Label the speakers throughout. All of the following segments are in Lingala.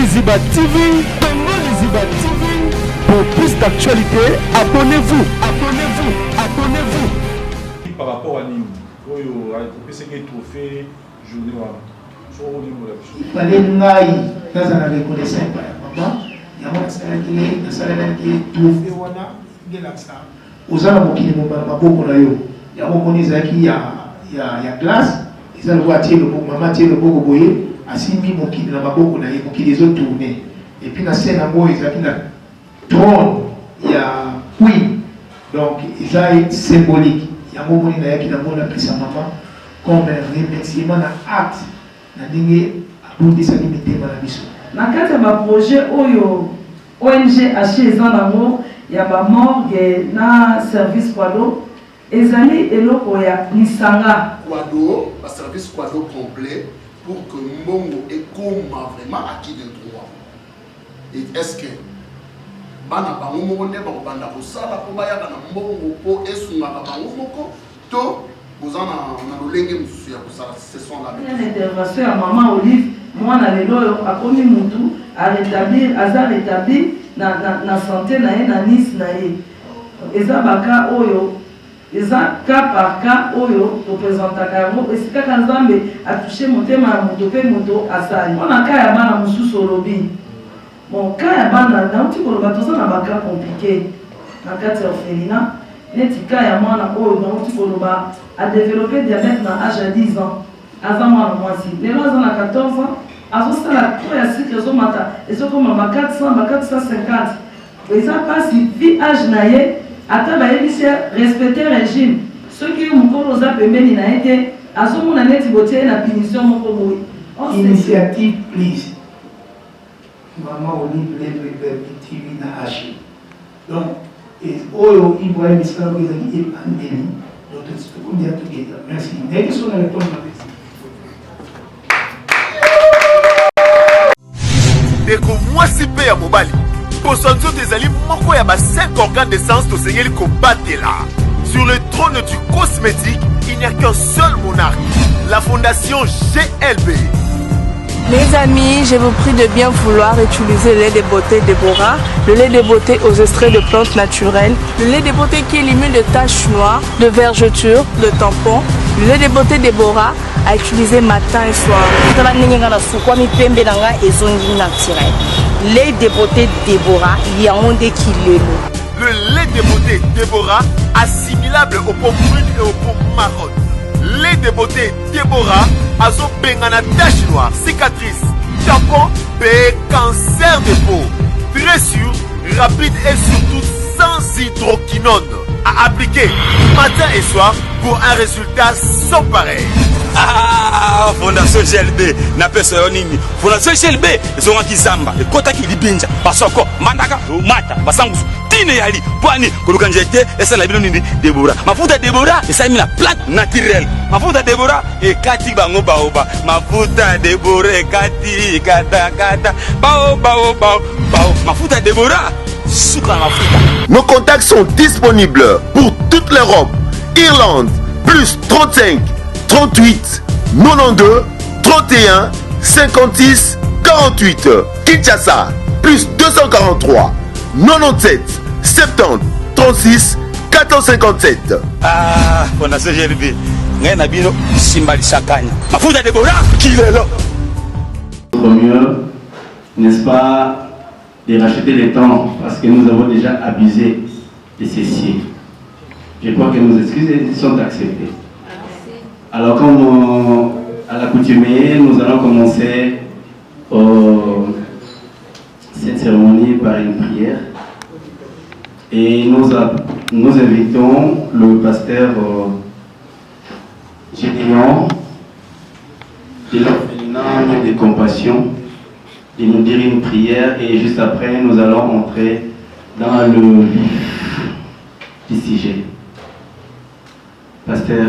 Speaker 1: Liziba TV, Congo Liziba TV. Pour plus d'actualité, abonnez-vous.
Speaker 2: Par rapport à Nîmes, il y a un trophée journée.
Speaker 3: Il fallait que nous ayons reconnaissance. Il y a un salaire qui est trouvé. Aux alentours qui nous parlent beaucoup là, il y a un moment qui il y a classe, ils ont le voiture le beaucoup, maman tient le beaucoup boyer, assis mis mon kid dans ma beaucoup là, mon kid les autres tourner. Et puis la scène à moi, ils ont la trône, il y a queen, donc ils ont symbolique. Il y a un moment qui a pris sa maman comme un remerciement à acte, na dingue abondé sa limité dans la mission.
Speaker 4: Na kati ya projet oyo ONG acheter zanango ya ba morgue na service kwado ezali eloko ya lisanga
Speaker 5: kwado ba service kwado complet pour que mbongo ekoma vraiment acquis de droit. Et est-ce que bana bango moko nde bakobanda kosala po bayaka na mbongo po esungaka bango moko to kozana na lolenge mosusu ya kosala ce sont la même
Speaker 4: intervention ya maman Olive mwana lelo akomi mutu a rétablir aza rétabli na santé na ye na Nice na ye eza baka oyo eza cas par cas oyo topresentaka yango esikaka nzambe atouche motema ya moto mpe moto asali mpona ka ya bana mosusu olobi bon ka ya bana nauti koloba toza na baka compliqué na kati ya orphelinat neti ka ya mwana oyo nauti koloba adeveloppe diabète na âge ya 10 ans aza mwana mwasi lelo aza na 14 ans azosala to ya cycle ezomata ezokoma ba 400 ba 450 eza pasi vi âge na ye ata bayebisi respecter régime soki mokolo oza pembeni na ye te azomona neti botie ye na punition moko boye
Speaker 3: Initiative please maman Olive lève TV na haché donc oyo ivoire misala ko ezaki epandeli donc tukundi together merci ndenge so na répondre
Speaker 6: Deko mwasi pe ya mobali Posanzo tezali moko ya ba 5 organes de sens to sengeli kobatela. Sur le trône du cosmétique, il n'y a qu'un seul monarque, la fondation GLB.
Speaker 7: Mes amis, je vous prie de bien vouloir utiliser le lait de beauté Déborah, le lait de beauté aux extraits de plantes naturelles, le lait de beauté qui élimine les taches noires, de vergetures, de tampons, le lait de beauté Déborah à utiliser matin et soir. Lait de beauté Déborah, il y a un qui
Speaker 6: le lait de beauté Déborah, assimilable aux pommes brunes et aux pommes marronnes. Lait de beauté Déborah, azo bengana tache noire, cicatrice, tampon, et cancer de peau. Très sûr, rapide et surtout sans hydroquinone. À appliquer matin et soir pour un résultat sans pareil.
Speaker 8: Ah, Fondation GLB, n'a pas ce nini. Fondation GLB, ils ont qui zamba, et kota qui libinja, parce que mandaka, mata, basangus, tine yali, poani, kolukanjete, et ça la bilo nini, Déborah. Ma fouta Déborah, et ça mis la plate naturelle. Ma fouta Déborah, et kati bango baoba. Ma fouta Déborah, et kati, kata, kata, bao, bao, bao, bao. Ma fouta Déborah, soukra ma fouta.
Speaker 6: Nos contacts sont disponibles pour toute l'Europe. Irlande, plus 35 38 92 31 56 48. Kinshasa, plus 243 97 70 36 457.
Speaker 8: Ah, Fondation GLB, ngay na bino simbali sakanya. Mafuta Déborah, qui est là.
Speaker 9: Mieux, n'est-ce pas, de racheter le temps parce que nous avons déjà abusé de ceci. Je crois que nos excuses sont acceptées. Alors, comme à l'accoutumée, nous allons commencer cette cérémonie par une prière. Et nous invitons le pasteur Gédéon de l'orphelinat de compassion de nous dire une prière et juste après, nous allons entrer dans le vif du sujet. Pasteur.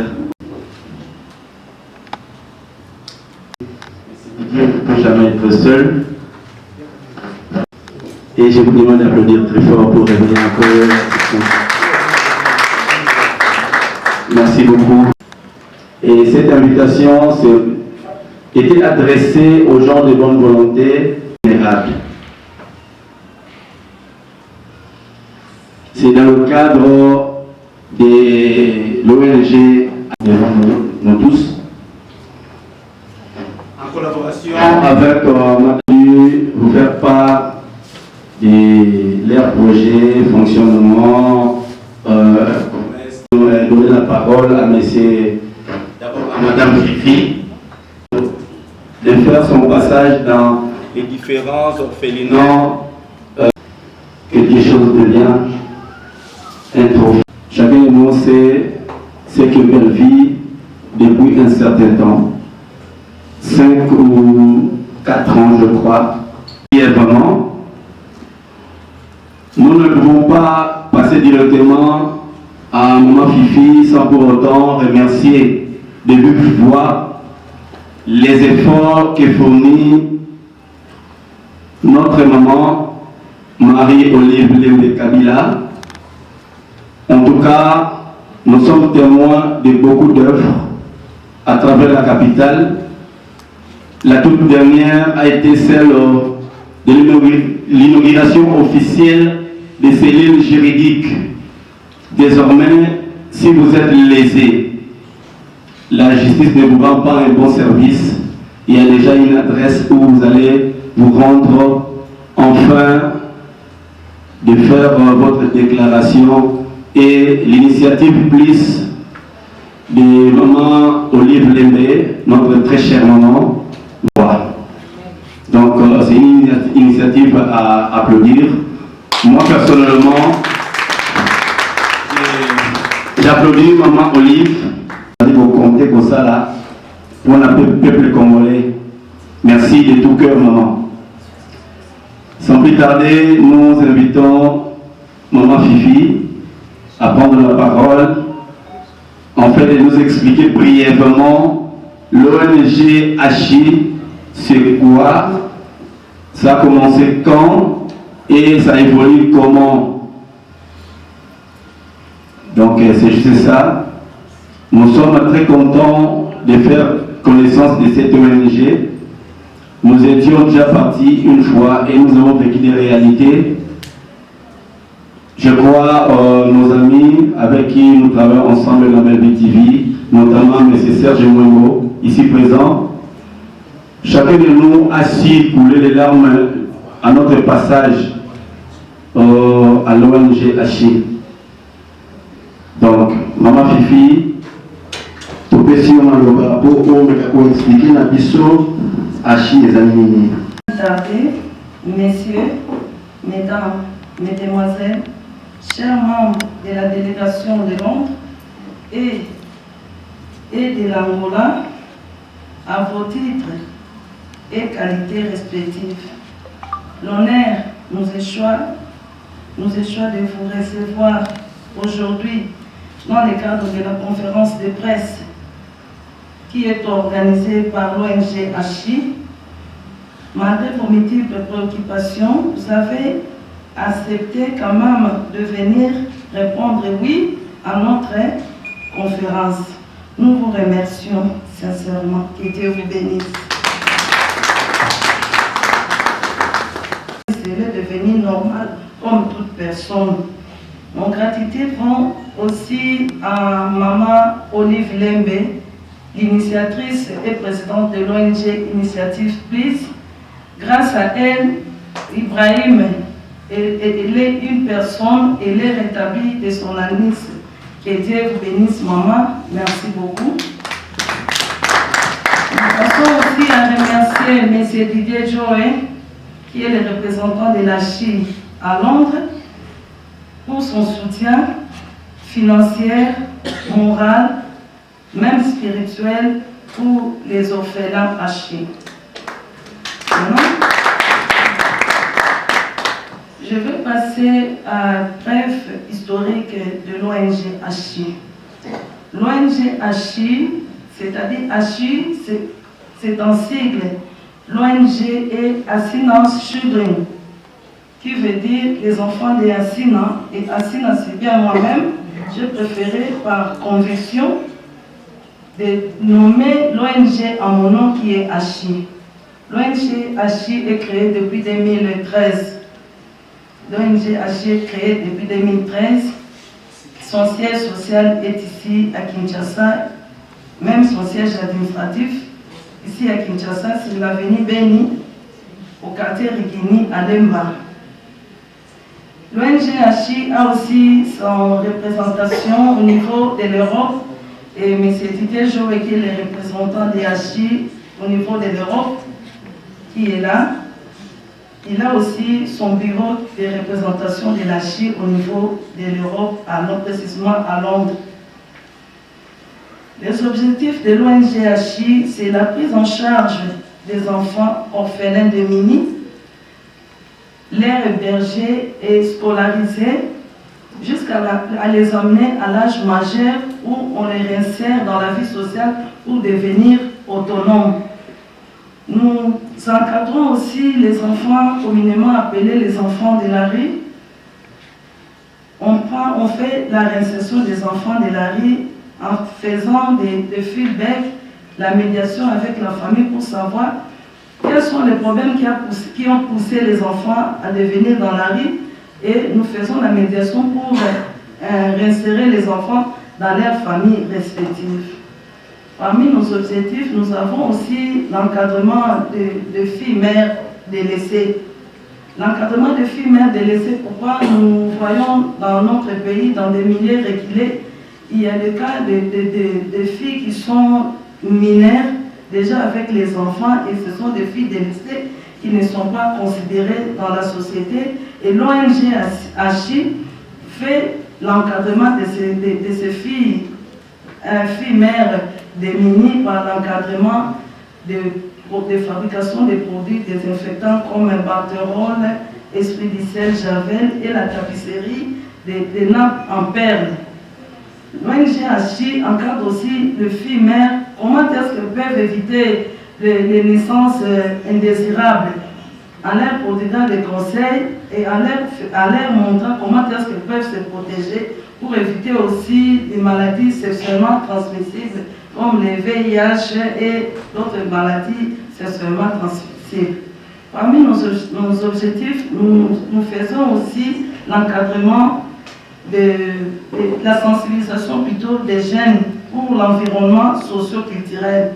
Speaker 9: Dieu ne peut jamais être seul. Et je vous demande d'applaudir très fort pour revenir encore. Merci beaucoup. Et cette invitation était adressée aux gens de bonne volonté générale. vulnérables. C'est dans le cadre de l'ONG devant nous tous, en collaboration avec vous faire part de leurs projets, fonctionnement, donner la parole à Madame Fifi, de faire son passage dans les différents orphelinats, quelque chose de bien, un trophée. Chacun de nous sait ce qu'elle vit depuis un certain temps, 5 ou 4 ans je crois. Et vraiment, nous ne pouvons pas passer directement à Maman Fifi sans pour autant remercier de vive voix les efforts que fournit notre maman Marie-Olive Lembe Kabila. En tout cas, nous sommes témoins de beaucoup d'œuvres à travers la capitale. La toute dernière a été celle de l'inauguration officielle des cellules juridiques. Désormais, si vous êtes lésé, la justice ne vous rend pas un bon service. Il y a déjà une adresse où vous allez vous rendre enfin de faire votre déclaration. Et l'initiative plus de Maman Olive Lembe, notre très chère maman, voilà. Donc c'est une initiative à applaudir. Moi personnellement, j'applaudis Maman Olive. Vous comptez comme ça là, pour le peuple congolais. Merci de tout cœur, maman. Sans plus tarder, nous invitons Maman Fifi à prendre la parole, en fait de nous expliquer brièvement l'ONG Hachi, c'est quoi, ça a commencé quand et ça évolue comment. Donc c'est juste ça. Nous sommes très contents de faire connaissance de cette ONG. Nous étions déjà partis une fois et nous avons vécu des réalités. Je crois nos amis avec qui nous travaillons ensemble dans la TV, notamment M. Serge Mwengo, ici présent. Chacun de nous a su couler les larmes à notre passage à l'ONG Hachi. Donc, Maman Fifi, tout petit maloba pour expliquer la biso Hachi les amis.
Speaker 4: Messieurs, mesdames, mesdemoiselles, chers membres de la délégation de Londres et de l'Angola, à vos titres et qualités respectives, l'honneur nous échoit de vous recevoir aujourd'hui dans le cadre de la conférence de presse qui est organisée par l'ONG Hachi. Malgré vos multiples préoccupations, vous avez accepté quand même de venir répondre oui à notre conférence. Nous vous remercions sincèrement. Que Dieu vous bénisse. C'est devenu normal comme toute personne. Mon gratitude vont aussi à Maman Olive Lembe, l'initiatrice et présidente de l'ONG Initiative Plus. Grâce à elle, Ibrahim elle est une personne, elle est rétablie de son anisme. Que Dieu vous bénisse, maman. Merci beaucoup. Nous passons aussi à remercier M. Didier Joe, qui est le représentant de la Chine à Londres, pour son soutien financier, moral, même spirituel pour les orphelins à Chine. Je vais passer à un bref historique de l'ONG Hachi. L'ONG Hachi, c'est-à-dire Hachi, c'est un sigle. L'ONG est Assinance Children, qui veut dire les enfants des Assina. Et Assina, c'est bien moi-même. J'ai préféré par conviction de nommer l'ONG en mon nom qui est Hachi. L'ONG ACHI est créée depuis 2013. L'ONG ACHI est créée depuis 2013. Son siège social est ici à Kinshasa, même son siège administratif. Ici à Kinshasa, c'est l'avenue Beni, au quartier Rigini, à Lemba. L'ONG ACHI a aussi son représentation au niveau de l'Europe. Et M. Tite Joe, qui est le représentant de ACHI au niveau de l'Europe, qui est là. Il a aussi son bureau de représentation de l'ACHI au niveau de l'Europe, précisément à Londres. Les objectifs de l'ONG ACHI, c'est la prise en charge des enfants orphelins de Mini, les héberger et scolariser jusqu'à les emmener à l'âge majeur où on les réinsère dans la vie sociale pour devenir autonomes. Nous encadrons aussi les enfants communément appelés les enfants de la rue. On fait la réinsertion des enfants de la rue en faisant des feedbacks, la médiation avec la famille pour savoir quels sont les problèmes qui ont poussé les enfants à devenir dans la rue, et nous faisons la médiation pour réinsérer les enfants dans leurs familles respectives. Parmi nos objectifs, nous avons aussi l'encadrement de filles mères délaissées. L'encadrement de filles mères délaissées, pourquoi nous voyons dans notre pays, dans des milieux reculés, il y a le cas de filles qui sont mineures, déjà avec les enfants, et ce sont des filles délaissées qui ne sont pas considérées dans la société. Et l'ONG ACHI fait l'encadrement de ces filles, filles mères démunies par l'encadrement de fabrication des produits désinfectants comme un barterole, esprit du sel, javel et la tapisserie des nappes en perles. L'ONG ACHI encadre aussi les filles mères, comment est-ce qu'elles peuvent éviter les naissances indésirables, en leur prodiguant des conseils et en leur montrant comment est-ce qu'elles peuvent se protéger pour éviter aussi des maladies sexuellement transmissibles comme les VIH et d'autres maladies sexuellement transmissibles. Parmi nos objectifs, nous faisons aussi l'encadrement de la sensibilisation plutôt des jeunes pour l'environnement socio-culturel.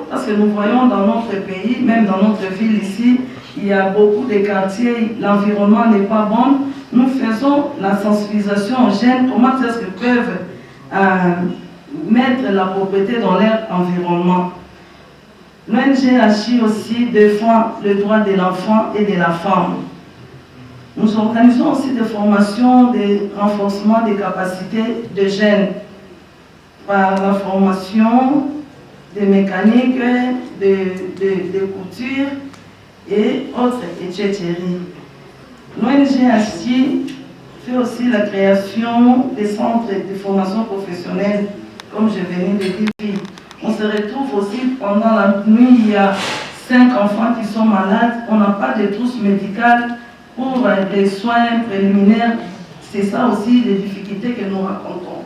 Speaker 4: Parce que nous voyons dans notre pays, même dans notre ville ici, il y a beaucoup de quartiers, l'environnement n'est pas bon. Nous faisons la sensibilisation aux jeunes, comment est-ce qu'ils peuvent mettre la propriété dans leur environnement. L'ONG ACHI aussi défend le droit de l'enfant et de la femme. Nous organisons aussi des formations de renforcement des capacités de jeunes par la formation des mécaniques, de couture et autres etchétéries. L'ONG ACHI fait aussi la création des centres de formation professionnelle, comme je venais de dire. On se retrouve aussi pendant la nuit, il y a 5 enfants qui sont malades, on n'a pas de trousse médicale pour les soins préliminaires. C'est ça aussi les difficultés que nous rencontrons.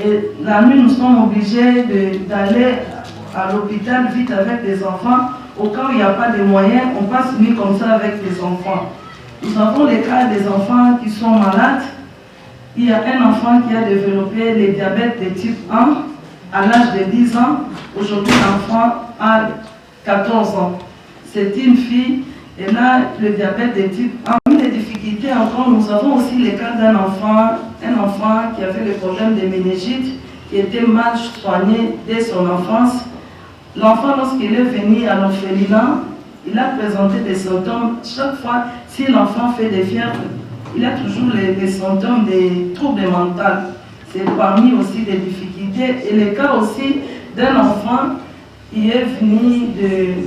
Speaker 4: Et la nuit, nous sommes obligés d'aller à l'hôpital vite avec les enfants. Au cas où il n'y a pas de moyens, on passe nuit comme ça avec les enfants. Nous avons les cas des enfants qui sont malades. Il y a un enfant qui a développé le diabète de type 1 à l'âge de 10 ans. Aujourd'hui, l'enfant a 14 ans. C'est une fille, elle a le diabète de type 1. Parmi les difficultés encore, nous avons aussi le cas d'un enfant qui avait le problème de méningite, qui était mal soigné dès son enfance. L'enfant, lorsqu'il est venu à l'orphelinat, il a présenté des symptômes. Chaque fois, si l'enfant fait des fièvres, il a toujours les symptômes des troubles mentaux. C'est parmi aussi des difficultés. Et le cas aussi d'un enfant qui est venu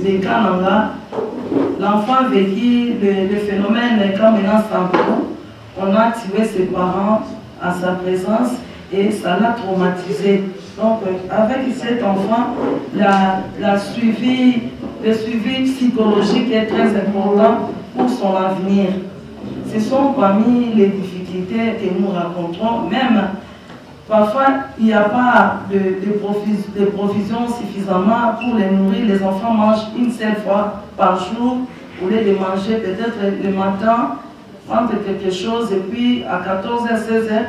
Speaker 4: de Kananga. L'enfant a vécu le phénomène comme un symptôme. On a tué ses parents à sa présence et ça l'a traumatisé. Donc, avec cet enfant, le suivi psychologique est très important pour son avenir. Ce sont parmi les difficultés que nous rencontrons, même Parfois, il n'y a pas de provisions suffisamment pour les nourrir. Les enfants mangent une seule fois par jour, au lieu de manger peut-être le matin, prendre quelque chose, et puis à 14h, 16h,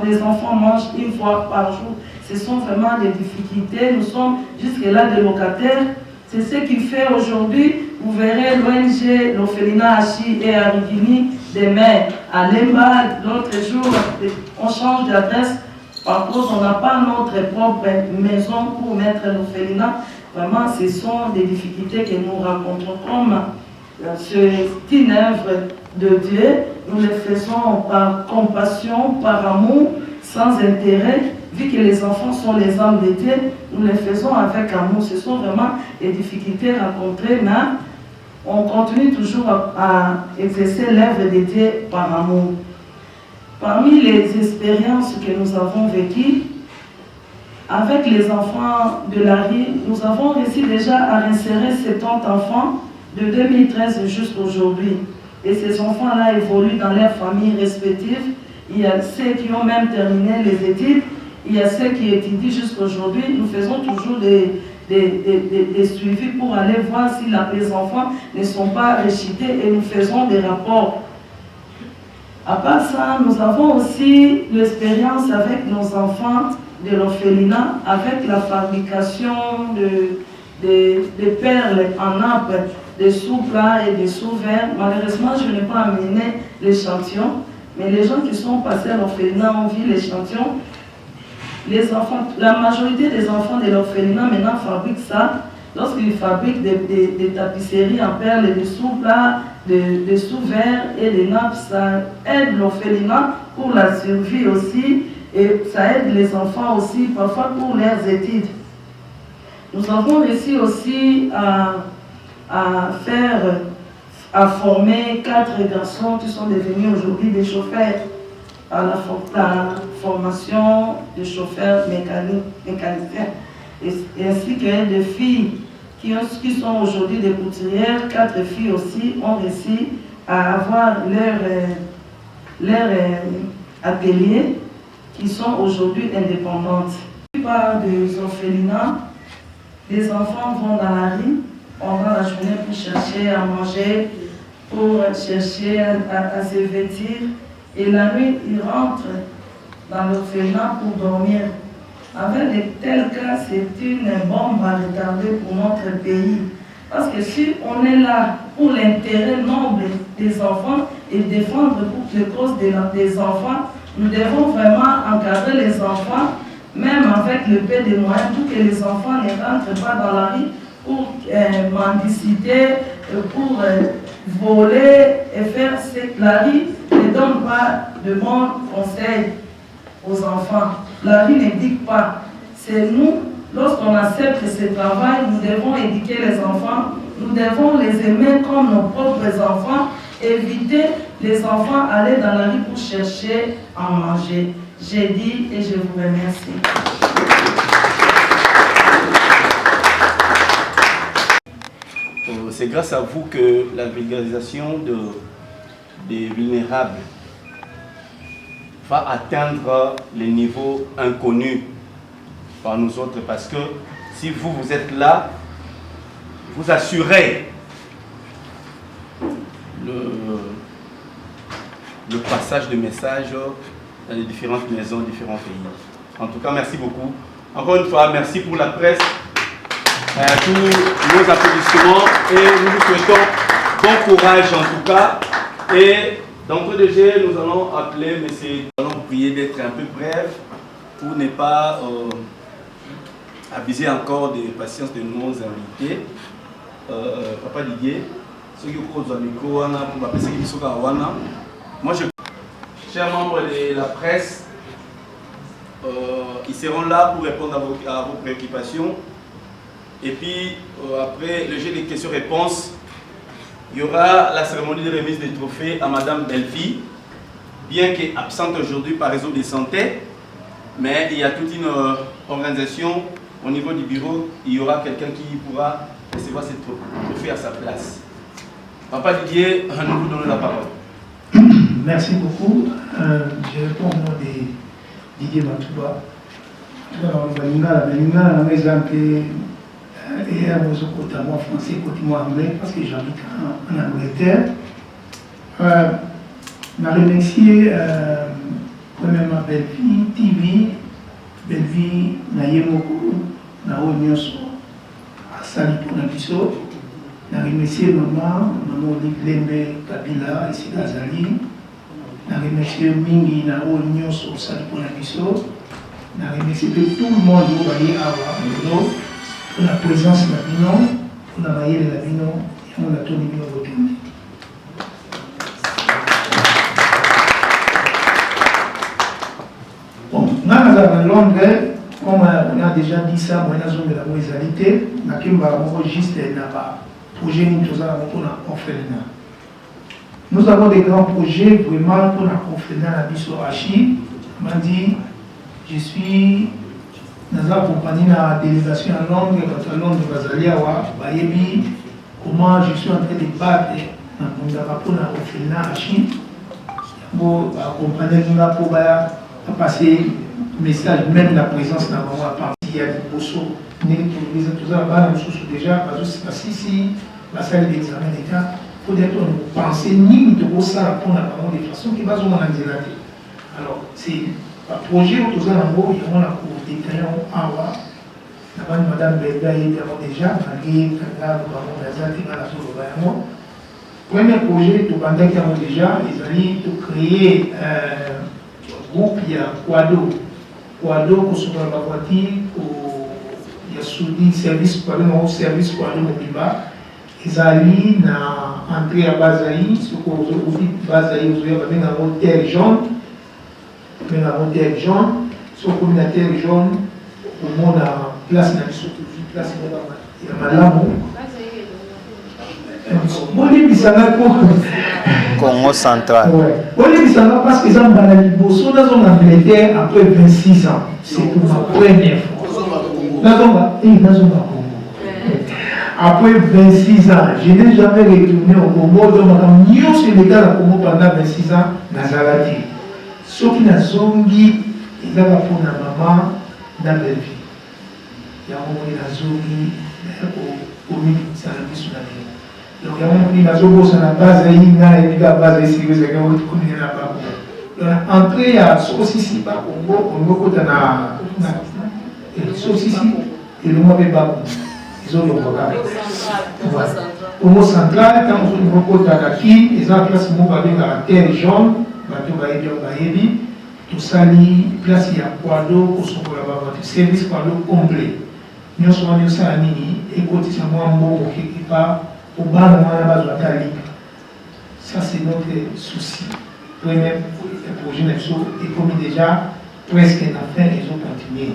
Speaker 4: les enfants mangent une fois par jour. Ce sont vraiment des difficultés. Nous sommes jusque-là des locataires. C'est ce qui fait aujourd'hui, vous verrez l'ONG, l'orphelinat à Chi et à Rigini, demain à Lemba, l'autre jour, on change d'adresse. Par contre, on n'a pas notre propre maison pour mettre l'orphelinat. Vraiment, ce sont des difficultés que nous rencontrons. Comme c'est une œuvre de Dieu, nous le faisons par compassion, par amour, sans intérêt. Vu que les enfants sont les âmes de Dieu, nous les faisons avec amour. Ce sont vraiment des difficultés rencontrées, mais on continue toujours à exercer l'œuvre de Dieu par amour. Parmi les expériences que nous avons vécues, avec les enfants de la rue, nous avons réussi déjà à insérer 70 enfants de 2013 jusqu'à aujourd'hui. Et ces enfants-là évoluent dans leurs familles respectives. Il y a ceux qui ont même terminé les études. Il y a ceux qui étudient jusqu'à aujourd'hui. Nous faisons toujours des suivis pour aller voir si les enfants ne sont pas rejetés et nous faisons des rapports. À part ça, nous avons aussi l'expérience avec nos enfants de l'orphelinat, avec la fabrication de perles en nappe, des sous-plats et des sous-verts. Malheureusement, je n'ai pas amené l'échantillon, mais les gens qui sont passés à l'orphelinat ont vu l'échantillon. Les enfants, la majorité des enfants de l'orphelinat maintenant fabriquent ça. Lorsqu'ils fabriquent des tapisseries en perles, des sous-plats, des sous-verres et des nappes, ça aide l'orphelinat pour la survie aussi et ça aide les enfants aussi parfois pour leurs études. Nous avons réussi aussi à former 4 garçons qui sont devenus aujourd'hui des chauffeurs à la formation de chauffeurs mécaniciens, ainsi que des filles qui sont aujourd'hui des couturières. 4 filles aussi ont réussi à avoir leur atelier qui sont aujourd'hui indépendantes. La plupart des orphelinats, les enfants vont dans la rue pendant la journée pour chercher à manger, pour chercher à se vêtir. Et la nuit, ils rentrent dans l'orphelinat pour dormir. Avec de tels cas, c'est une bombe à retarder pour notre pays. Parce que si on est là pour l'intérêt noble des enfants et défendre toutes les causes des enfants, nous devons vraiment encadrer les enfants, même avec le peu de moyens, pour que les enfants ne rentrent pas dans la rue pour mendiciter, pour voler et faire cette la rue ne donne pas de bons conseils aux enfants. La rue n'éduque pas. C'est nous, lorsqu'on accepte ce travail, nous devons éduquer les enfants, nous devons les aimer comme nos propres enfants, éviter les enfants aller dans la rue pour chercher à manger. J'ai dit et je vous remercie.
Speaker 9: C'est grâce à vous que la vulgarisation des vulnérables va atteindre les niveaux inconnus par nous autres. Parce que si vous êtes là, vous assurez le passage de messages dans les différentes maisons, différents pays. En tout cas, merci beaucoup. Encore une fois, merci pour la presse. Tous nos applaudissements et nous vous souhaitons bon courage en tout cas. Et d'entrée de jeu, nous allons appeler monsieur. Nous allons prier d'être un peu bref pour ne pas abuser encore des patience de nos invités. Papa Didier, ceux qui ont un micro, pour passer qui sont à Wana. Moi, chers membres de la presse, ils seront là pour répondre à vos préoccupations. Et puis, après le jeu des questions-réponses, il y aura la cérémonie de remise des trophées à Madame Belfi, bien qu'absente aujourd'hui par raison de santé, mais il y a toute une organisation au niveau du bureau, il y aura quelqu'un qui pourra recevoir ces trophées à sa place. Papa Didier, nous vous donnons la parole.
Speaker 3: Merci beaucoup. Je réponds au nom des Didier Matouba. Lingala na exemple et côté moi français, côté moi anglais, parce que j'habite en Angleterre. Je remercie premièrement Belleville TV, Belleville Nayemoko, Nao Nyonso, Asali pour Nabiso. Je remercie maman Lembe Kabila, ici Azali. Je remercie Mingi Nao Nyonso, Asali pour Nabiso. Je remercie tout le monde qui va y avoir pour la présence de la Bino, pour la maille de la Bino, et on a tout mis au retour. Bon, dans la langue, comme on a déjà dit ça, moi, dans la zone de la moisalité, juste un projet pour orphelinat. Nous avons des grands projets vraiment pour la orphelinat à Bisso Hachi. On m'a dit, je suis dans la compagnie de la délégation à Londres, à Londres, comment je suis en train de battre dans le rapport à l'orphelinat à Chine. Pour accompagner pour passer le message, même la présence dans le moment, il y a des bossos, déjà, parce que si la salle d'examen d'État, il faut penser ni de ça pour la parole de façon qui va se analyser. Alors, c'est un projet autour de l'ango, il y a un cours détaillant à voir. Madame Belga est déjà, malgré le premier projet, tout pendant qu'ils ont déjà, ils allaient créer un groupe, il y a Quado pour se faire la voiture, il y a soudi service Quado, service Quado Mobiba. Ils allaient entrer à Bazaï, ce qu'on dit Bazaï, vous avez un terre jaune, sur le communautaire jaune, au monde à place, il y a Malamou.
Speaker 10: Congo central.
Speaker 3: Oui, parce qu'ils ont banalisé dans l'Angleterre après 26 ans. C'est pour ma première fois. Après 26 ans, je n'ai jamais retourné au Congo. Donc, mieux c'est le cas au Congo pendant 26 ans, Nazarati. Ceux qui n'ont zongi, ils ont pour la maman dans leur vie. Il y a un moment où ils ont zongi, pour nous, ça n'a pas sur la vie. Donc, il y a un moment où ils ont la base, il y a la base, il y a la base. Entrée à Sosisi, pas Congo, on va côté na Sosisi, et le mot est bas. Ils ont le programme. Au mot central, quand on va côté à qui, ils ont la place avec la terre jaune, tout ça, place il y a Quado pour son service Quado complet. Nous sommes ça à Nini, et côté ça, moi, qui part au bas de la base de la libre. Ça, c'est notre souci. Premier projet est commis déjà presque à la fin, ils ont continué.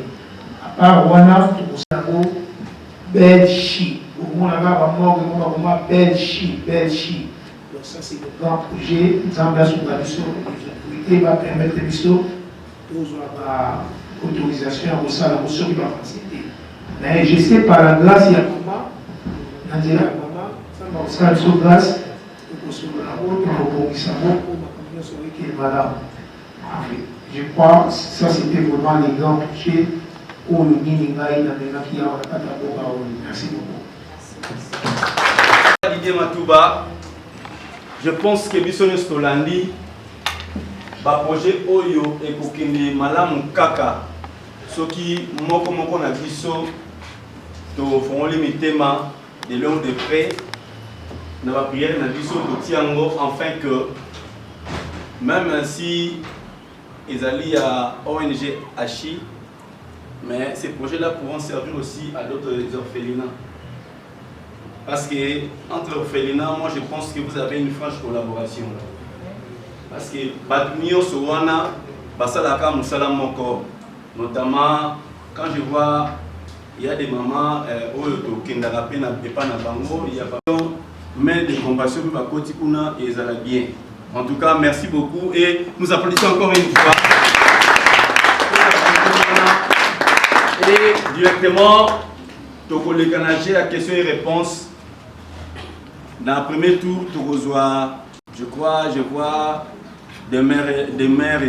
Speaker 3: À part Wana, tout ça, Belchi. Au moins, là-bas, on va Belchi. Donc, ça, c'est le grand projet. Nous avons sur la mission, il va permettre la mission d'avoir l'autorisation à ça, la motion qui va faciliter. Mais je sais par la grâce, il y a comment, on dit la maman, ça va sur grâce, pour je crois que ça c'était vraiment les grands projets où le Guinée-Gaï n'a qui a merci beaucoup.
Speaker 8: Didier Matouba, je pense que Bissonne Stolandi, le projet Oyo et Kokende Malamu Kaka, ce qui moko na biso, to font les thèmes de long de près. Dans la prière, dans le Tiango, afin que même si ils allaient à ONG Hachi, mais ces projets-là pourront servir aussi à d'autres orphelinats. Parce que entre orphelinats, moi je pense que vous avez une franche collaboration. Parce que Badmio Sowana, Basalaka Moussala Moko, notamment quand je vois il y a des mamans qui ont pas il y a pas mais des compassions pour la côte et ils allaient bien. En tout cas, merci beaucoup et nous applaudissons encore une fois. Et directement, Toko le Canadien à questions et réponses. Dans le premier tour, je vois des mères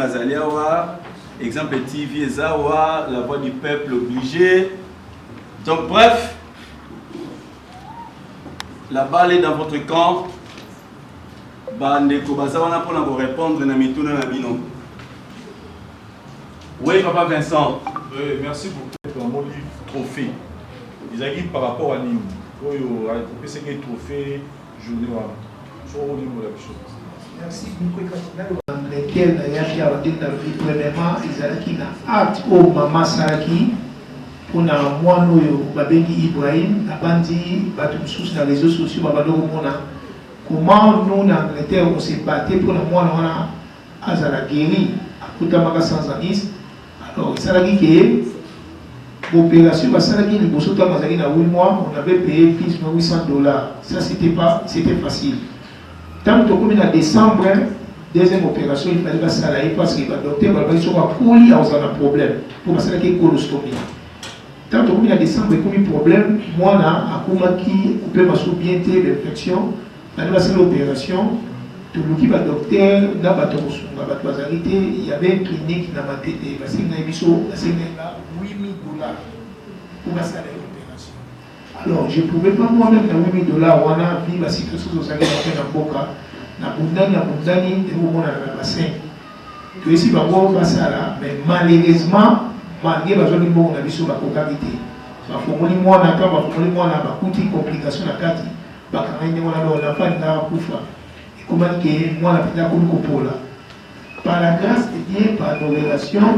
Speaker 8: Azaliawa, exemple TV Zawa, la voix du peuple obligé. Donc bref, la balle est dans votre camp. Bandeko Bazawana pour vous répondre na mituna na bino. Oui, Papa Vincent.
Speaker 2: Oui, merci beaucoup pour mon livre trophée. Ils arrivent par rapport à Nîmes. Oui, c'est un trophée journée.
Speaker 3: Merci beaucoup. Lesquels d'ailleurs qui a dit premièrement, ils allaient qui n'a hâte au maman Saraki pour na moi nous babengi Ibrahim a bandi batum sous les réseaux sociaux babado mona comment nous en Angleterre on s'est battu pour la moi on a azala guéri à Koutamaka sans anis alors Saraki qui l'opération Saraki les bosso ta mazaki na 8 mois on avait payé plus de $800 ça c'était facile. Tant que comme en décembre, deuxième opération, il fallait passer à la parce que le docteur va pas il y a un problème pour passer à la colostomie. Tant que comme en décembre, comme un problème, moi là, à comment qui on peut passer bien l'infection, il passer l'opération, tout le qui va docteur, là va il y avait une clinique dans ma tête, parce qu'il y a $8,000 pour passer à l'opération. Alors, je ne pouvais pas moi-même dans $8,000, on a vu la situation de la Boka, na Boudani, et au moins dans le bassin. Tu es ici, mais malheureusement, malgré la zone où on a vu sur la concavité, il faut que moi, on a beaucoup de complications à Kati, on a l'enfant qui a Koufa, et comment que moi, on a comme Kopola. Par la grâce de Dieu, par nos relations,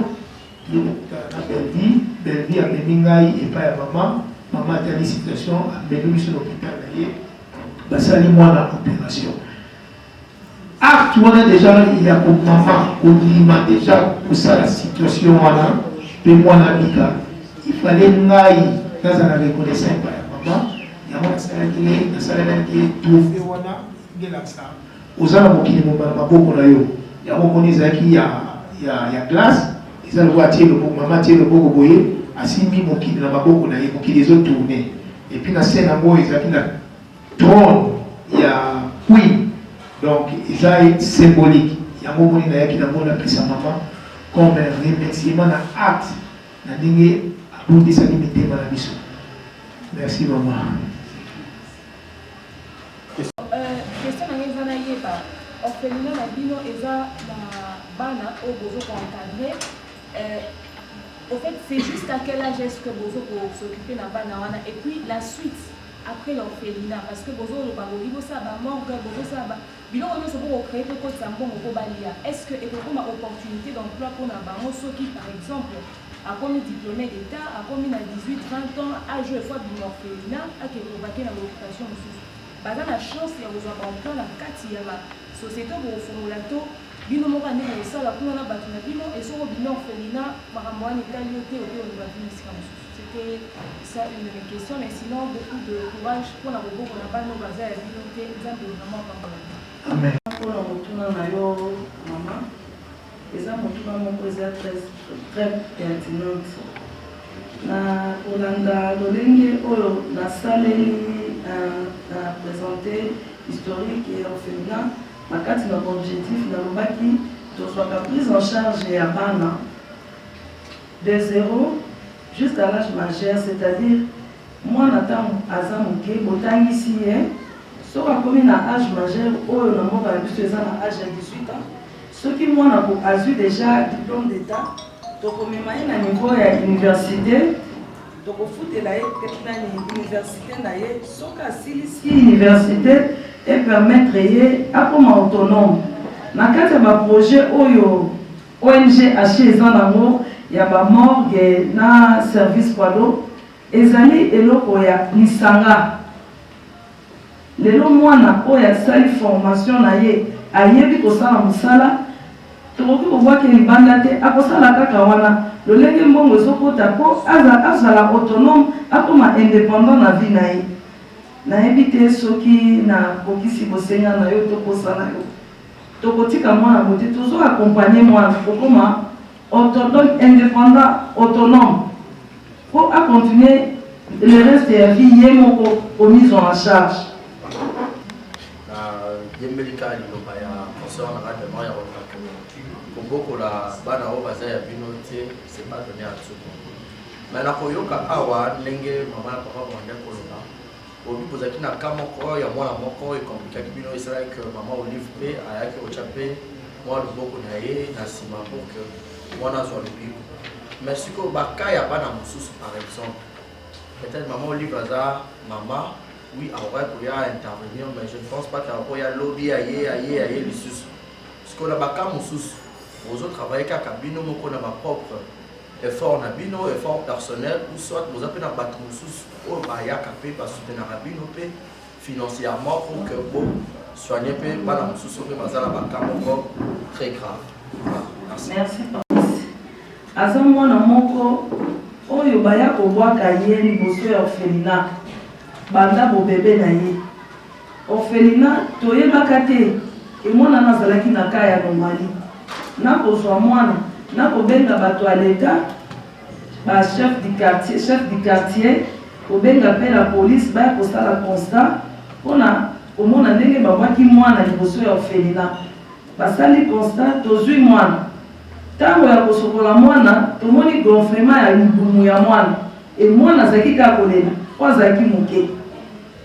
Speaker 3: Belle-Vie a Bemingaï et pas à maman. Maman a une situation, mais nous sommes l'hôpital d'ailleurs, ça allait moi dans l'opération. Acte, on a déjà, il y a comme maman, on m'a déjà pour ça la situation, mais moi il fallait n'aille dans un reconnaissance par maman, il y a un salaire qui est trouvé, il y a ça. Aux alentours qui nous beaucoup il y a un y a glace, ils ont voiture, le maman tient le beau boyer. Asimi mokili na maboko na ye mokili ezo tourner et puis na scène ngo ezaki na trône ya queen donc ça est symbolique ya moboni na yaki na mona pesa maman comme un remerciement na acte na ndenge abondisa ni mitema na biso. Merci maman.
Speaker 11: Question na ngeza na yeba orphelinat na bino eza na bana o bozo ko encadrer au fait, c'est jusqu'à quel âge est-ce que Bozo pour s'occuper d'un banawana et puis la suite après l'orphelinat parce que Bozo le bagolibo ça va mort Bozo ça va bilon on se pour créer quelque chose bon au balia est-ce que et comme opportunité d'emploi pour na bango ceux qui par exemple a commis diplômé d'état a commis na 18 20 ans a joué fois de l'orphelinat a qui provoqué dans l'occupation aussi baza la chance ya Bozo emploi na kati ya la société pour formulato bino moko ane esala kuna na bato na bino esoko bino orphelinat makambo wana etali yo te oke oloba bino esika mosusu. C'était ça une de mes questions, mais sinon beaucoup de courage pour la roboko na bano baza ya bino te nzambe vraiment pambola.
Speaker 4: Amen. Mpona motuna na yo mama eza motuna moko eza très pertinente na kolanda lolenge oyo nasaleli na présenter historique et orphelinat makati na objectif na lobaki tozwaka prise en charge ya bana de 0 jusqu'à l'âge majeur, c'est-à-dire mwana ntango aza moke botangisi ye soki akomi na âge majeur oyo na mboka na biso eza na âge ya 18 ans soki mwana azwi déjà diplôme d'état tokomema ye na niveau ya université tokofutela ye nani université na ye soki asilisi université et permettre ye akoma autonome na kati ya baprojet oyo ONG achi eza nango ya bamorgue na service kwado ezali eloko ya lisanga lelo mwana oyo asali formation na ye ayebi kosala mosala tokoki kobwaki libanda te akosala kaka wana lolenge mbongo ezokota mpo azala autonome akoma indépendant na vie na ye nayebi te soki nakokisi bosenga na yo tokosala yo tokotika mwana bote tozo accompagner mwana kokoma autonome indépendant autonome pour continuer le reste de la vie ye moko au mise en charge.
Speaker 12: yembelika liloba ya concert na rendement ya rotaka koboko la bana o baza ya bino te c'est pas donné à tout le monde mais na koyoka awa ndenge mama na papa bande koloba obi pozaki na ka moko ya mwana moko ekomplika bino esala que mama Olive pe ayaki ochape moi loboko na ye na sima pour que mwana azwa lobiko mais siko baka ya bana mosusu par exemple peut-être maman Olive aza maman oui aurait pu intervenir mais je ne pense pas qu'il y a lobby aïe les sous ce qu'on a baka mosusu aux autres travailler qu'à cabine on a ma propre effort na bino effort personnel ou soit vous appelez na bateau mosusu au baya capé parce que na rabino pe financièrement pour que bon soigner pe pas na mosusu pe bazala baka moko très grave.
Speaker 4: Merci. Asa mwana moko oyo baya kobwaka ye liboso ya orphelinat banda bo bebe na ye orphelinat toyebaka te emwana nazalaki na ka ya normali nakozwa mwana nakobenga bato ya leta ba chef du quartier kobenga mpe la police baya kosala constat mpona komona ndenge babwaki mwana liboso ya orphelinat basali constat tozwi mwana tango ya kosokola mwana tomoni gonflement ya libumu ya mwana e mwana azalaki kaka kolela po azalaki moke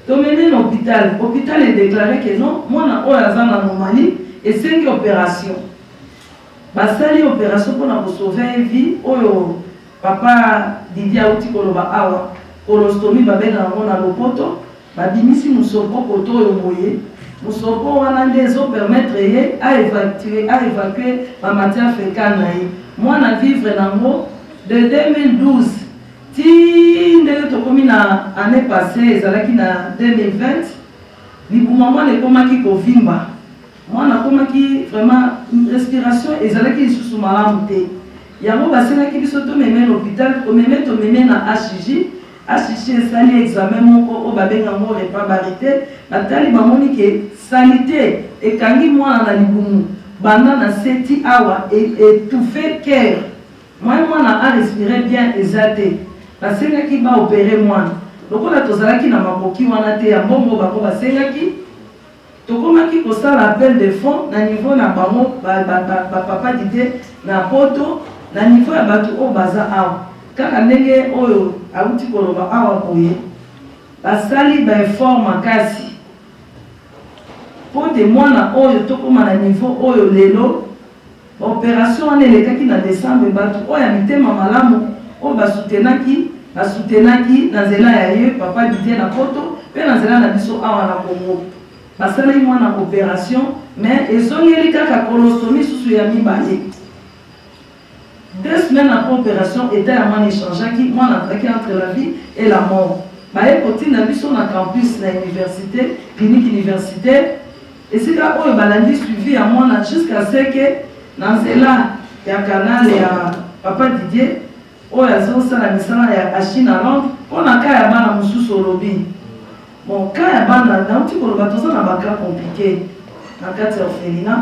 Speaker 4: tomene na hôpital edéclaré que non mwana oyo aza na normali esengi opération basali opération mpona kosauve vie oyo papa Didi auti koloba awa colostomie babengaka yango na lopoto babimisi mosopo koto oyo moye mosopo wana nde ezopermettre ye aévacue bamatière fécale na ye mwana vivre nango de 2012 ti ndenge tokomi na année passée ezalaki na 2020 libuma mwana ekomaki kovimba mwana akomaki vraiment respiration ezalaki lisusu malamu te yango basengaki biso tomeme na hôpital tomeme na HJ esali examen moko oyo babenga ngo réparabilité batali bamoni ke sanité ekangi mwana na libumu banda na seti awa étouffé cœur mwana arespire bien eza te basengaki baopere mwana lokola tozalaki na makoki wana te ya mbongo bango basengaki tokomaki kosala appel de fonds na niveau na bango bapapa dide na poto na niveau ya bato oyo baza awa kaka ndenge oyo auti koloba awa boye basali baeffort makasi mpo te mwana oyo tokóma na niveau oyo lelo opération wana elekaki na décembre bato oyo ya mitema malamu oyo basutenaki na nzela ya ye papa didie na poto mpe na nzela na biso awa na Congo basali mwana opération mais ezongeli kaka colostomie susu ya mibale 2 semaines après opération état ya mwana échangeaki mwana azalaki entre la vie et la mort baye kotinda biso na campus na université clinique universitaire esika oyo balandi suivi ya mwana jusqu'à ce que na nzela ya canal ya papa Didier oyo azosala misala ya Achine à Londres mpona ka ya bana mosusu olobi bon ka ya bana nauti koloba toza na baka compliqué na kati ya orphelinat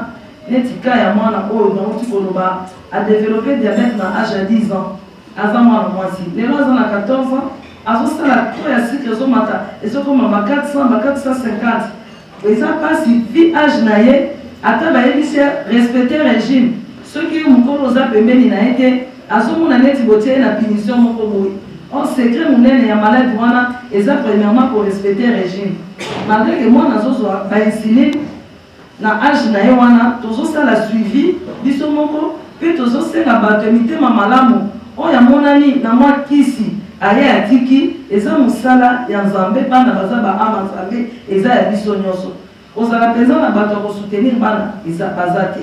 Speaker 4: neti ka ya mwana oyo nauti koloba adeveloppe diabète na âge ya 10 ans aza mwana mwasi lelo aza na 14 ans azosala to ya sucre ezomata ezokoma ba 400 ba 450 eza mpasi vi âge na ye ata bayebisi respecte régime soki yo mokolo oza pembeni na ye te azomona neti botie na punition moko boye en secret monene ya malade wana eza premièrement korespecte régime malgré ke mwana azozwa bainsuline na âge na ye wana tozosala suivi biso moko mpe tozosenga bato ya mitema malamu oyo amonani na mwa kisi aye atiki eza mosala ya nzambe bana baza baama nzambe eza ya biso nyonso kozala mpenza na bato ya kosoutenir bana baza te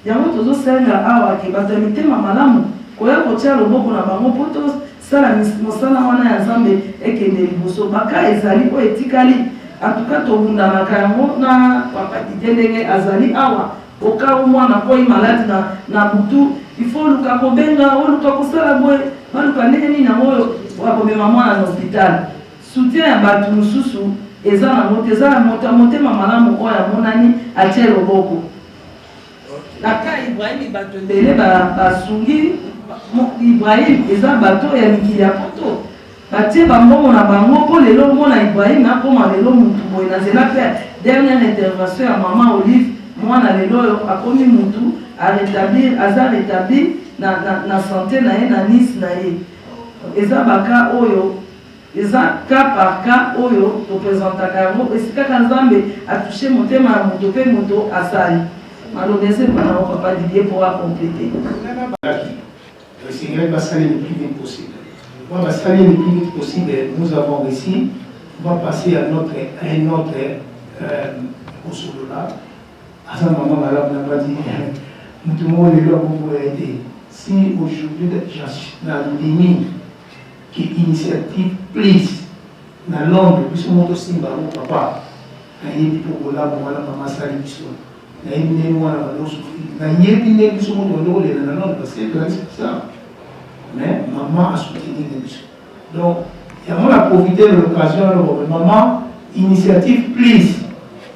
Speaker 4: yango tozosenga awa ke bato ya mitema malamu koya kotia loboko na bango mpo tosala mosala wana ya nzambe ekende liboso baka ezali oyo etikali atuka tobundanaka yango na papa Didier ndenge azali awa okao mwana koi maladi na butu ifo luka kobenga oluka kosala boye baluka ndenge nini yango wakomema mwana na hôpital soutien ya bato mosusu eza na moto eza na motema malamu oyo amonani atie loboko na ka Ibrahim bato ebele basungi Ibrahim eza bato ya mikili ya poto batie bambongo na bango mpo lelo mona Ibrahim akoma lelo mutu boye nazela mpe dernière intervention ya mama Olive mwana lelo oyo akomi mutu aza rétablir na santé na ye na nisi na ye eza baka oyo eza cas par cas oyo topresentaka yango esikaka nzambe atouche motema ya moto mpe moto asali malodese mpona o papa Didier pour compléter.
Speaker 3: Le Seigneur va saler le plus vite possible. On va saler le plus vite possible. Nous avons réussi. On va passer à un autre au solo là. À ce moment là, on n'a pas dit tout le monde est là pour vous aider. Si aujourd'hui, dans l'ennemi qui est initiative, please, dans l'ombre, puis ce monde aussi, papa, il y a des pour là, maman, salut, na yebine mwana balosufili na yebine biso moto ndokolela na nano parce que c'est ça mais maman a soutenu biso donc yango na profiter de l'occasion alors maman initiative please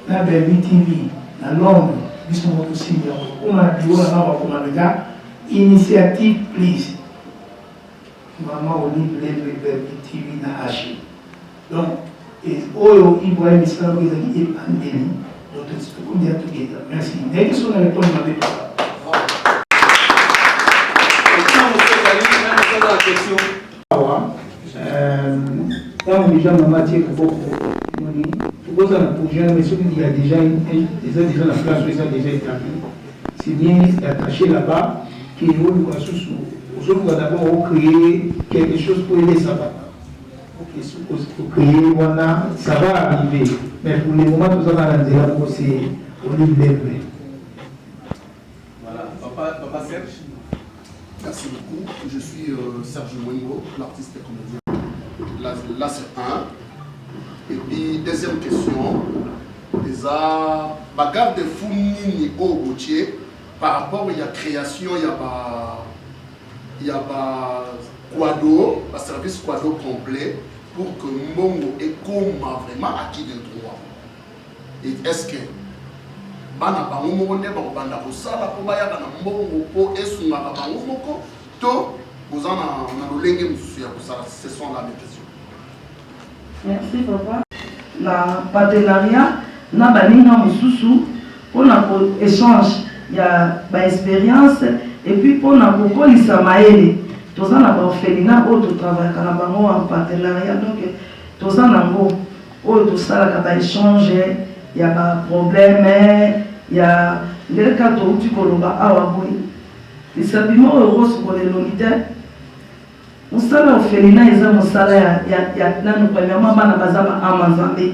Speaker 3: na Baby TV na Londres biso moto simbi yango on a bio na bakomanda initiative please maman Olive Baby TV na hashi donc oyo Ibrahim Islam ezali epandeli. Merci. Et qui sont les réponses à la déjà maman tient beaucoup. Pour ça, il y a déjà la place où ils ont déjà établi. C'est bien d'attacher là-bas qu'il faut d'abord créer quelque chose pour aider ça. Pour créer, voilà, ça va arriver. Mais pour le moment, tout ça va dans le c'est au niveau de
Speaker 5: Voilà, papa Serge. Merci beaucoup. Je suis Serge Mwengo, l'artiste et comédien. Là, c'est un. Et puis, deuxième question. Déjà, bagarre de Foumini au Gauthier, par rapport à la création, il y a Quado, un service Quado complet pour que Mbongo ait vraiment acquis des droits. Et est-ce que bana bango moko nde bakobanda kosala mpo bayaka na mbongo mpo esungaka bango moko to boza na lolenge mosusu ya kosala? Ce sont là mes questions.
Speaker 4: Merci papa. Na partenariat na baninga mosusu mpona koéchange ya baexpérience et puis mpona kokolisa mayele toza na baorphelinat oyo totravaillaka na bango en partenariat donc toza nango oyo tosalaka baéchange ya baproblème ya ndeleka touti koloba awa boye lisabima oyo kosukola elongi te mosala orphelinat eza mosala ya nanu premièrement bana baza baama nzambe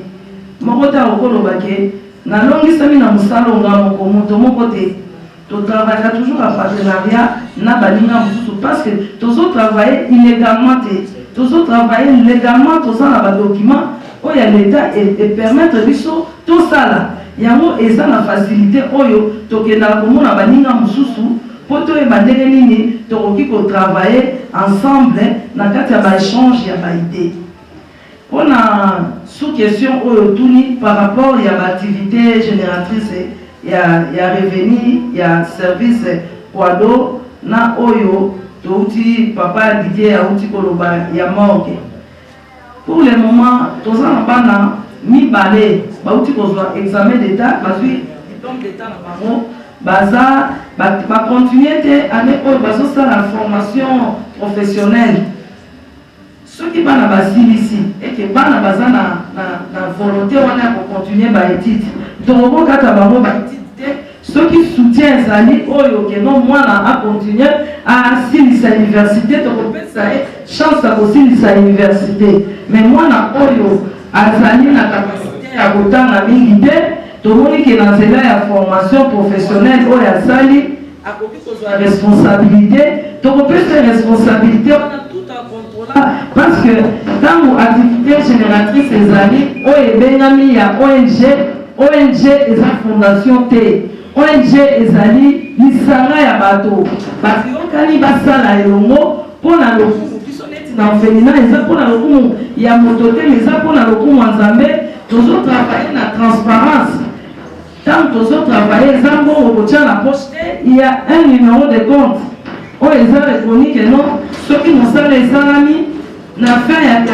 Speaker 4: moko te akokoloba ke nalongisami na mosala onga moko moto moko te totravaillaka toujours en partenariat na baninga mosusu parce que tozotravaille illégalement te tozotravaille légalement toza na badocument oyo ya l'état et permettre biso tosala yango eza na facilité oyo tokendaka komona baninga mosusu mpo toyeba ndenge nini tokoki kotravaille ensemble na kati ya baéchange ya baidée. mpona sous question oyo tuni par rapport ya baactivité génératrice ya revenu ya service Quado na oyo touti papa Didier auti koloba ya morgue. Pour le moment toza na bana mibale bauti kozwa examen d'état bazwi diplôme d'état na bango baza bacontinue te année oyo bazosala formation professionnelle soki bana basilisi eke bana baza na volonté wana ya kocontinue baétude tokokokata bango baétude te soki soutien ezali oyo keno mwana acontinue asilisa université tokopesa ye chance ya kosilisa université mais mwana oyo azali na capacité ya kotanga mingi te tomoni ke na nzela ya formation professionnelle oyo asali akoki kozwa responsabilité tokopesa responsabilité wana tout en contrôlant parce que ntango activité génératrice ezali oyo ebengami ya ONG eza fondation te ONG ezali lisanga ya bato bayokani basala elongo mpona lokumu biso neti na orphelinat eza mpona lokumu ya moto te eza mpona lokumu ya nzambe tozotravaille na transparence tant tozotravaille eza mbongo kotia na poche te il y a un numéro de compte oyo eza reconi ke non soki mosala esalami na fin ya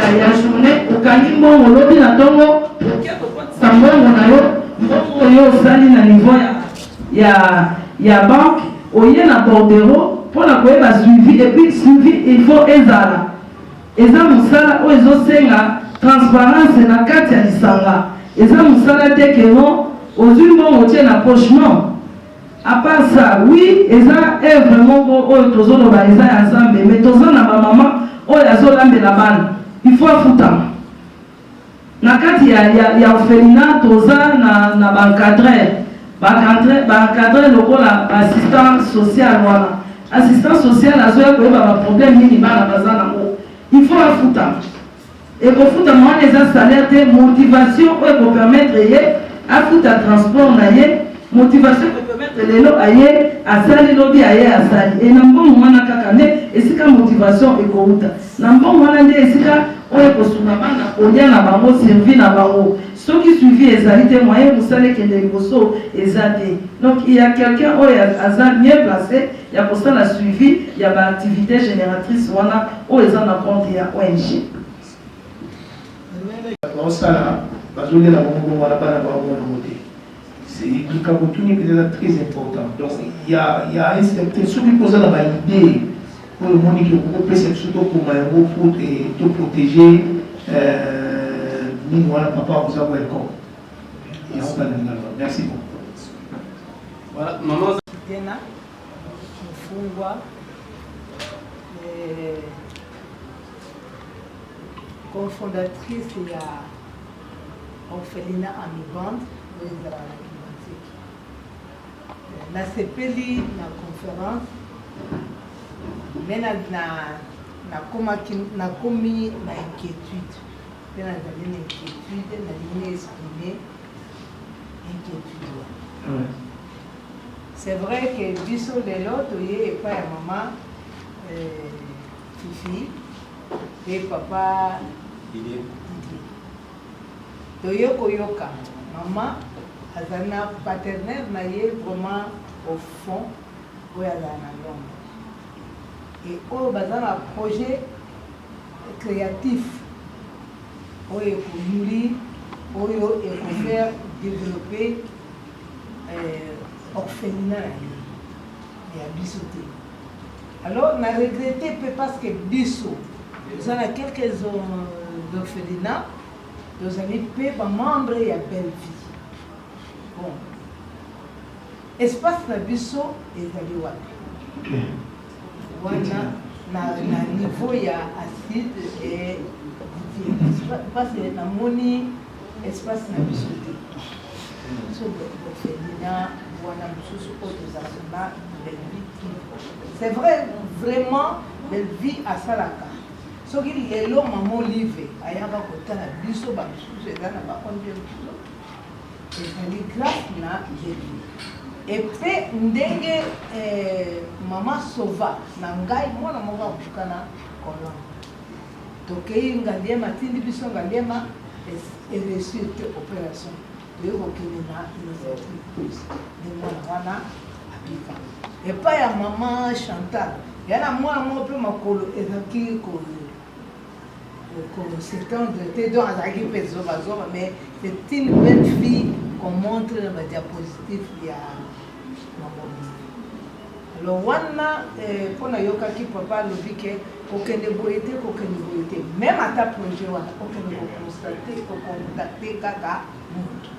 Speaker 4: journée okangi mbongo lobi na ntongo okokotisa mbongo na yo mbongo oyo osali na niveau ya banque oye na bordero mpona koyeba suivi epuis suivi il faut ezala eza mosala oyo ezosenga transparence na kati ya lisanga eza mosala te keno ozwi mbongo tie na pochement à part ça oui eza œuvre moko oyo tozoloba eza ya nzambe mais toza na bamama oyo azolambela bana il faut afutama na kati ya orphelinat toza na baencadrer lokola assistant social wana assistant social azoya koyeba baproblème nini bana baza nango il faut afutama ekofutama wana eza salaire te motivation oyo ekopermettre ye afuta transport na ye motivation ekopermettre lelo aye asali lobi aye asali e na mbongo wana kaka nde esika motivation ekouta na mbongo wana nde esika oyo ekosunga bana kolia na bango servi na bango soki suivi ezali te moyen mosala ekende liboso eza te donc il y a quelqu'un oyo aza bien placé ya kosala suivi ya baactivité génératrice wana oyo eza na compte ya ONG
Speaker 3: baosala bazolela bango wana bana bango na mote c'est likambo tuni peut-être très important donc il y a un certain soki kozala baidée oyo moniki okopesa biso tokoma yango pour te protéger nini wana papa oza welcome yango balingalwa merci beaucoup
Speaker 13: voilà maman
Speaker 14: tena mfungwa cofondatrice ya orphelinat Amibande ezala na Kimatiki nasepeli na conférence me nakomi na inquiétude mpe nazali na inquiétude nalingi exprimer inquiétude wana c'est vrai que biso lelo toye epai ya mama Fifi et papa Didier toye koyoka mama azali na partenaire na ye vraiment au fond oyo azala na Londres et oyo baza na projet créatif oyo ekoyuli oyo ekofaire développer orphelinat na ye ya biso te alors na regrette mpe parce que biso toza na quelques orphelinat tozali mpe bamembre ya belle vie bon espace na biso ezali wapi wana na niveau ya acide et parce que namoni espace na biso te biso orphelinat wana mosusu oyo tozalaka na belle vie c'est vrai vraiment belle vie asalaka soki lelo mama Olive ayaka kotala biso bamisusu eza na bakonde biso ezali grâce na yebi epe ndenge mama Sova na ngai mwana moko akokana kolona tokei ngaliema tindi biso ngaliema ereusite opération toyei kokende na initiative plus nde mwana wana abika epai ya mama Chantal yana mwana moko mpe makolo ezalaki s'étendre te donc azalaki mpe zobazoba mais c'est une belle fille qu'on montre na badiapositive ya mamoni alors wana mpona yokaki papa alobi ke kokende boye te kokende boye te même ata projet wana okende kocontacte kaka motu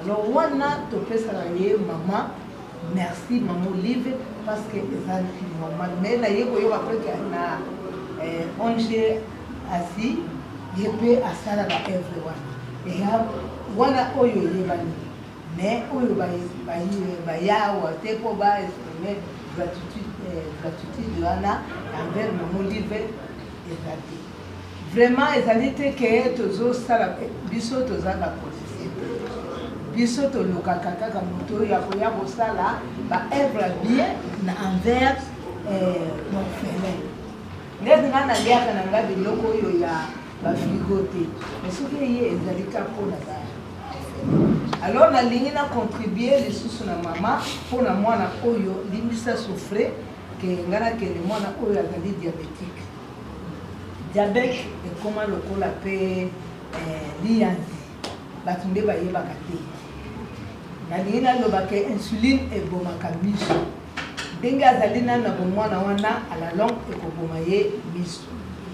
Speaker 14: alors wana topesaka ye mama merci mama Olive parce que eza normal mais naye koyoka mpe na ONG asi ye mpe asalaka œuvre wana eya wana oyo eyebani mais oyo bayawa te mpo baexprime gratitude wana envers mama Olive eza te vraiment ezali te ke tozosala biso tozanga politicien biso tolukaka kaka moto oyo akoya kosala baœuvre bien na envers l'orphelin ndenge nga naliaka na nga biloko oyo ya bafrigo te mais soki eye ezali ka mpona alors nalingi na contribue lisusu na mama mpona mwana oyo limbisa souffre ke nga nakende mwana oyo azali diabétique diabète ekoma lokola mpe liyanzi bato nde bayebaka te nalingi nalobaka insuline ebomaka miso ndenge azali nano na bomwana wana ala longue ekoboma ye miso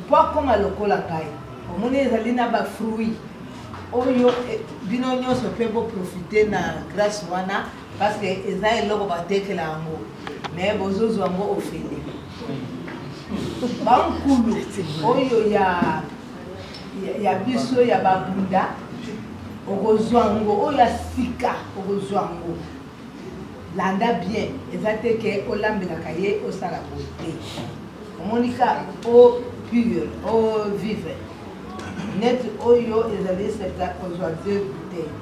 Speaker 14: mpo akoma lokola ngai omoni ezali na bafruit oyo bino nyonso mpe boprofite na grâce wana parce que eza eloko batekela yango me bozozwa yango ofele bankulu oyo ya biso ya babunda okozwa yango oyo ya sika okozwa yango landa bien eza te ke olambelaka ye osala boye te omonika o pure o vivre net oyo ezali septa ozwa 2 bouteille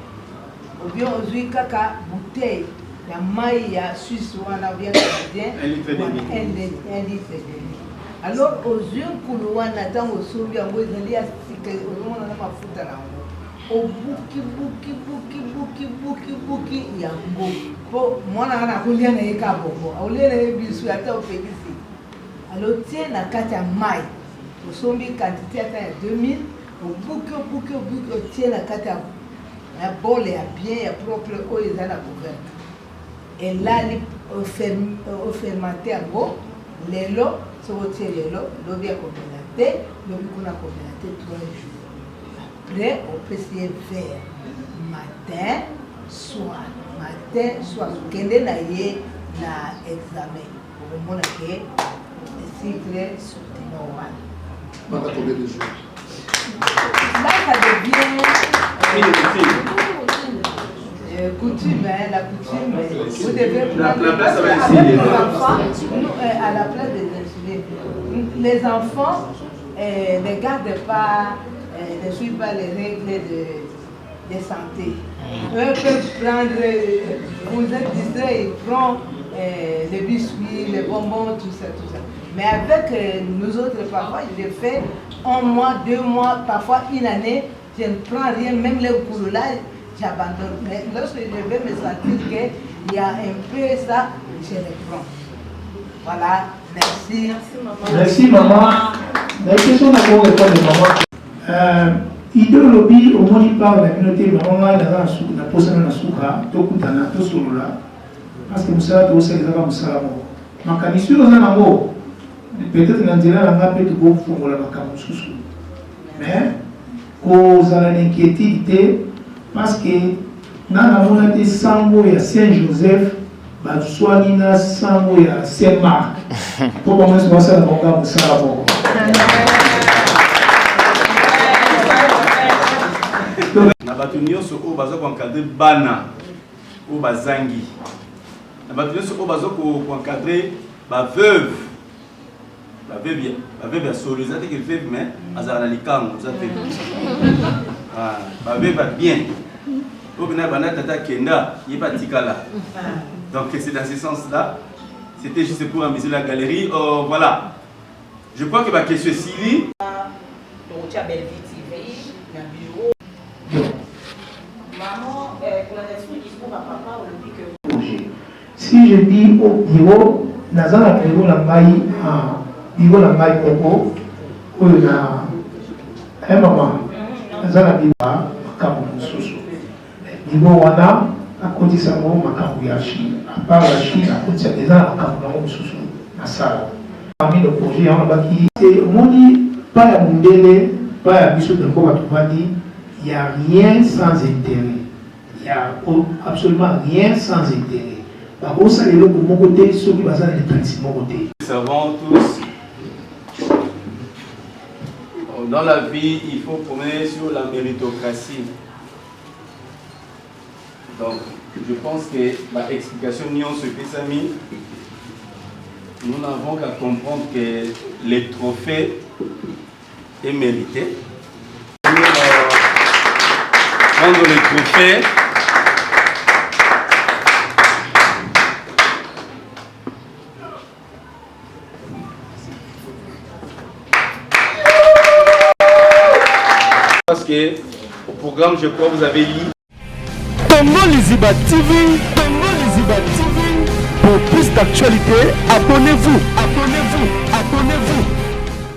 Speaker 14: obien ozwi kaka bouteille ya mai ya Suisse wana bien canadien 1 litre de lait alors ozwi nkulu wana ntango osombi yango ezali ya sika ozomona na mafuta na yango obuki yango mpo mwana wana akolia na ye ka bongo akolia na ye biso ata opekisi alors tie na kati ya mai osombi quantité ata ya 2000 obuki otie na kati ya bole ya bien ya propre oyo eza na couvercle elali ofermate yango lelo soki otie lelo lobi akomela te lobi kuna komela te 3 jours après opesi ye vert matin soir okende na ye na examen okomona ke cycle normal.
Speaker 5: Pendant combien de jours?
Speaker 14: Là, ça devient coutume, la coutume. Vous devez prendre la place avec les enfants, à la place des insulines. Les enfants ne gardent pas, ne suivent pas les règles de santé. Eux peuvent prendre, vous êtes distrait, ils prennent les biscuits, les bonbons, tout ça. Mais avec nous autres, parfois, je fais 1 mois, 2 mois, parfois 1 année, je ne prends rien, même les couleurs là, j'abandonne. Mais lorsque je vais me sentir qu'il y a un peu ça, je les prends. Voilà, merci.
Speaker 3: Merci maman. La question d'abord est de maman. Idéologie, au moins il parle de la communauté, maman a la posée dans la souka, tout kutana, tout solo là. Parce que nous savons que c'est les avants musalamo. Ma canissure dans un amour. Peut-être dans le la map est beau pour la macamususu. Mais, cause à l'inquiétude, parce que dans la monnaie Sango et Saint-Joseph, soit Nina Sango et Saint-Marc. Pour commencer, on va faire le programme de Salamo.
Speaker 8: Na bato nyonso oyo baza koencadre bana oyo bazangi na bato nyonso oyo baza koencadre baveuve ya solo eza teke veuve mais azala na likango eza te baveuve ya bien oyo pena bana tata kenda ye batikala donc c'est dans ce sens là c'était juste pour amuser la galerie. Voilà, je crois que ma question est Sylvie.
Speaker 3: Si je dis au bureau, Nazana bureau la maille, bureau la maille Coco, ou na un maman, Nazana bureau à Makamu Soso. Bureau wana, à côté de ça, Makamu Yashi, à part la Chine, à côté de ça, les gens à Makamu Soso, na Sala. Parmi le projet, on va qui c'est Moni, pas la Mundele, pas la Bissot de Kovatubadi. Il n'y a rien sans intérêt. Il n'y a absolument rien sans intérêt. Par contre, ça, les gens de mon côté, ceux qui basent les principes de mon côté.
Speaker 8: Nous savons tous, dans la vie, il faut promener sur la méritocratie. Donc, je pense que l'explication de ce que ça mis, nous n'avons qu'à comprendre que les trophées est mérité. Prendre les trophées. Parce que au programme, je crois, vous avez lu.
Speaker 1: Congo Liziba TV, pour plus d'actualités, abonnez-vous.